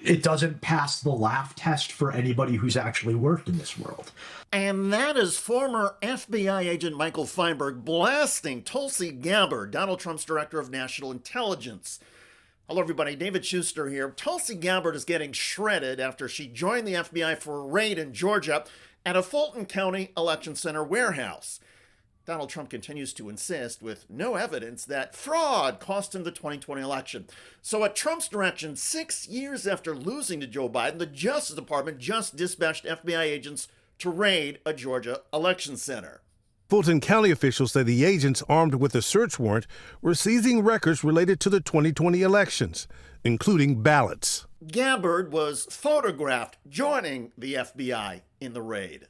it doesn't pass the laugh test for anybody who's actually worked in this world. And that is former FBI agent Michael Feinberg blasting Tulsi Gabbard, Donald Trump's director of national intelligence. Hello, everybody. David Shuster here. Tulsi Gabbard is getting shredded after she joined the FBI for a raid in Georgia at a Fulton County Election Center warehouse. Donald Trump continues to insist, with no evidence, that fraud cost him the 2020 election. So at Trump's direction, 6 years after losing to Joe Biden, the Justice Department just dispatched FBI agents to raid a Georgia election center. Fulton County officials say the agents, armed with a search warrant, were seizing records related to the 2020 elections, including ballots. Gabbard was photographed joining the FBI in the raid.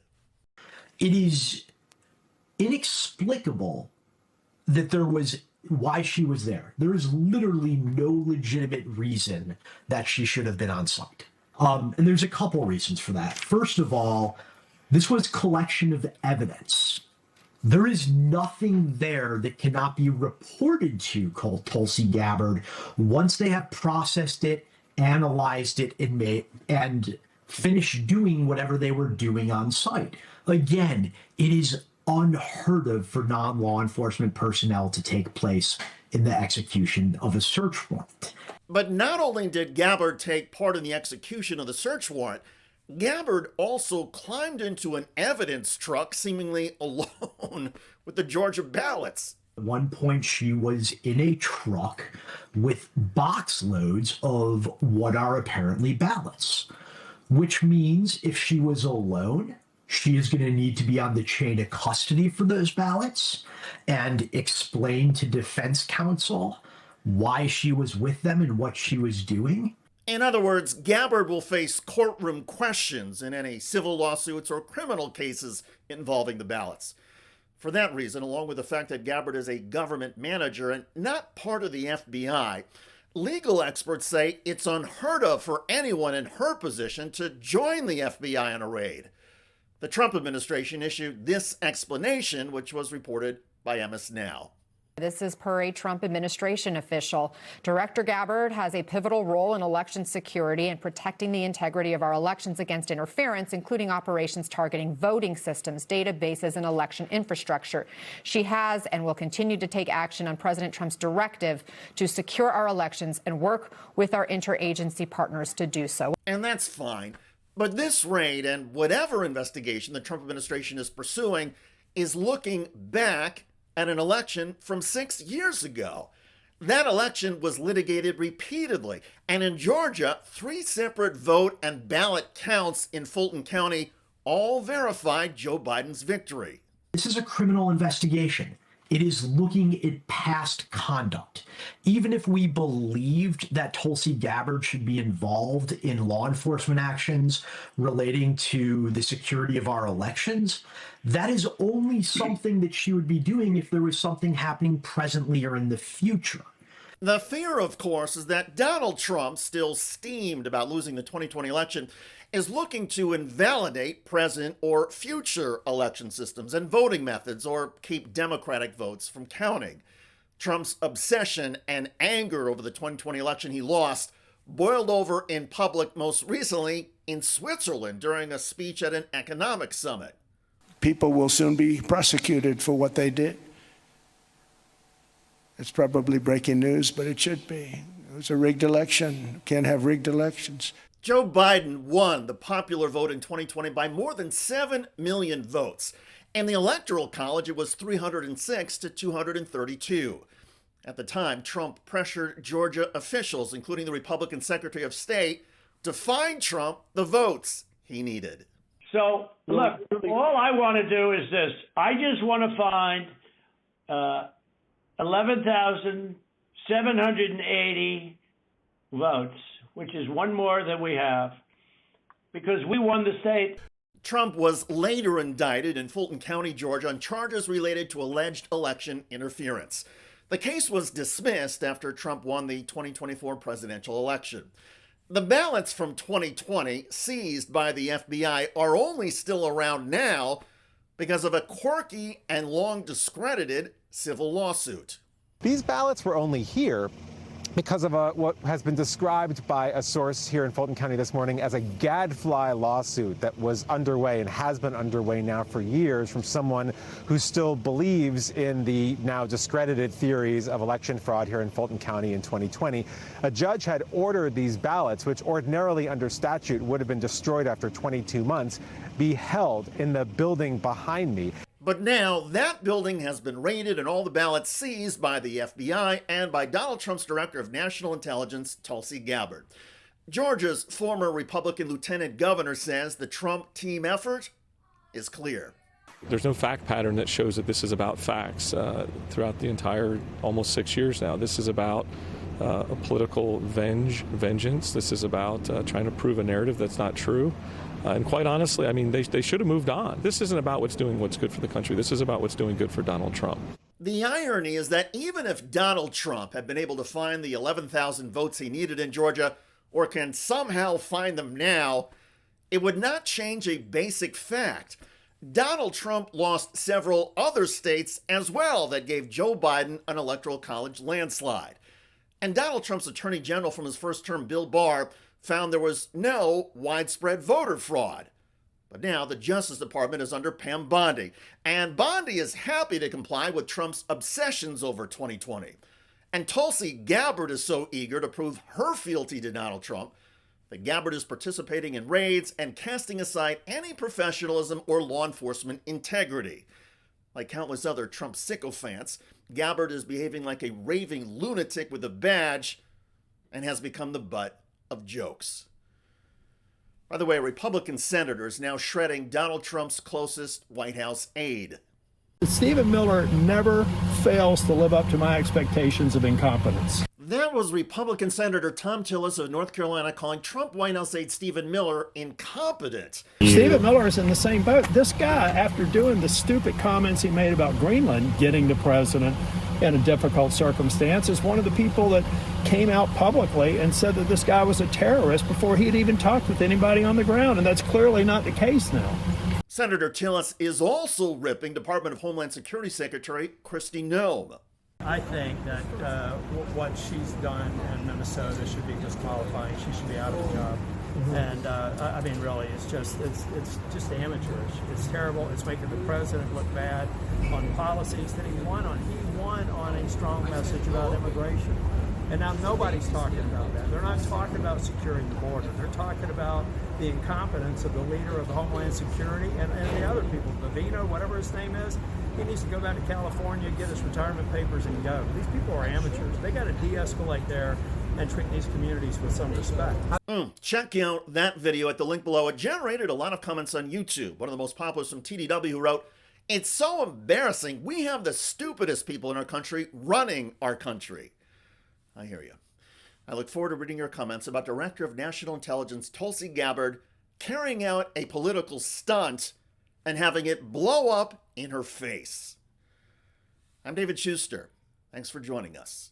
It is inexplicable that why she was there. There is literally no legitimate reason that she should have been on site. And there's a couple reasons for that. First of all, this was collection of evidence. There is nothing there that cannot be reported to Tulsi Gabbard once they have processed it, analyzed it, and finished doing whatever they were doing on site. Again, it is unheard of for non-law enforcement personnel to take place in the execution of a search warrant. But not only did Gabbard take part in the execution of the search warrant, Gabbard also climbed into an evidence truck, seemingly alone, with the Georgia ballots. At one point, she was in a truck with box loads of what are apparently ballots, which means if she was alone, she is going to need to be on the chain of custody for those ballots and explain to defense counsel why she was with them and what she was doing. In other words, Gabbard will face courtroom questions in any civil lawsuits or criminal cases involving the ballots. For that reason, along with the fact that Gabbard is a government manager and not part of the FBI, legal experts say it's unheard of for anyone in her position to join the FBI in a raid. The Trump administration issued this explanation, which was reported by MS Now. This is per a Trump administration official. Director Gabbard has a pivotal role in election security and protecting the integrity of our elections against interference, including operations targeting voting systems, databases, and election infrastructure. She has and will continue to take action on President Trump's directive to secure our elections and work with our interagency partners to do so. And that's fine. But this raid and whatever investigation the Trump administration is pursuing is looking back at an election from 6 years ago. That election was litigated repeatedly. And in Georgia, 3 separate vote and ballot counts in Fulton County all verified Joe Biden's victory. This is a criminal investigation. It is looking at past conduct. Even if we believed that Tulsi Gabbard should be involved in law enforcement actions relating to the security of our elections, that is only something that she would be doing if there was something happening presently or in the future. The fear, of course, is that Donald Trump, still steamed about losing the 2020 election, is looking to invalidate present or future election systems and voting methods or keep Democratic votes from counting. Trump's obsession and anger over the 2020 election he lost boiled over in public most recently in Switzerland during a speech at an economic summit. People will soon be prosecuted for what they did. It's probably breaking news, but it should be. It was a rigged election. Can't have rigged elections. Joe Biden won the popular vote in 2020 by more than 7 million votes. In the Electoral College, it was 306 to 232. At the time, Trump pressured Georgia officials, including the Republican Secretary of State, to find Trump the votes he needed. So, look, all I want to do is this. I just want to find 11,780 votes, which is one more than we have, because we won the state. Trump was later indicted in Fulton County, Georgia, on charges related to alleged election interference. The case was dismissed after Trump won the 2024 presidential election. The ballots from 2020, seized by the FBI, are only still around now because of a quirky and long discredited civil lawsuit. These ballots were only here because of what has been described by a source here in Fulton County this morning as a gadfly lawsuit that was underway and has been underway now for years from someone who still believes in the now discredited theories of election fraud here in Fulton County in 2020. A judge had ordered these ballots, which ordinarily under statute would have been destroyed after 22 months, be held in the building behind me. But now that building has been raided and all the ballots seized by the FBI and by Donald Trump's Director of National Intelligence, Tulsi Gabbard. Georgia's former Republican lieutenant governor says the Trump team effort is clear. There's no fact pattern that shows that this is about facts throughout the entire almost 6 years now. This is about a political vengeance. This is about trying to prove a narrative that's not true. And quite honestly, I mean, they should have moved on. This isn't about what's good for the country. This is about what's doing good for Donald Trump. The irony is that even if Donald Trump had been able to find the 11,000 votes he needed in Georgia, or can somehow find them now, it would not change a basic fact. Donald Trump lost several other states as well that gave Joe Biden an electoral college landslide. And Donald Trump's attorney general from his first term, Bill Barr, found there was no widespread voter fraud. But now the Justice Department is under Pam Bondi, and Bondi is happy to comply with Trump's obsessions over 2020. And Tulsi Gabbard is so eager to prove her fealty to Donald Trump that Gabbard is participating in raids and casting aside any professionalism or law enforcement integrity. Like countless other Trump sycophants, Gabbard is behaving like a raving lunatic with a badge and has become the butt of jokes. By the way, a Republican senator is now shredding Donald Trump's closest White House aide. Stephen Miller never fails to live up to my expectations of incompetence. That was Republican Senator Tom Tillis of North Carolina calling Trump White House aide Stephen Miller incompetent. Stephen Miller is in the same boat. This guy, after doing the stupid comments he made about Greenland getting the president in a difficult circumstance, is one of the people that came out publicly and said that this guy was a terrorist before he had even talked with anybody on the ground, and that's clearly not the case now. Senator Tillis is also ripping Department of Homeland Security Secretary Kristi Noem. I think that what she's done in Minnesota should be disqualifying. She should be out of the job. And I mean, really, it's just amateurish. It's terrible. It's making the president look bad on policies that he won on. He won on a strong message about immigration. And now nobody's talking about that. They're not talking about securing the border. They're talking about the incompetence of the leader of Homeland Security and the other people. Bavino, whatever his name is, he needs to go back to California, get his retirement papers, and go. These people are amateurs. They got to de-escalate there and treat these communities with some respect. Check out that video at the link below. It generated a lot of comments on YouTube. One of the most popular is from TDW, who wrote, "It's so embarrassing. We have the stupidest people in our country running our country." I hear you. I look forward to reading your comments about Director of National Intelligence Tulsi Gabbard carrying out a political stunt and having it blow up in her face. I'm David Shuster. Thanks for joining us.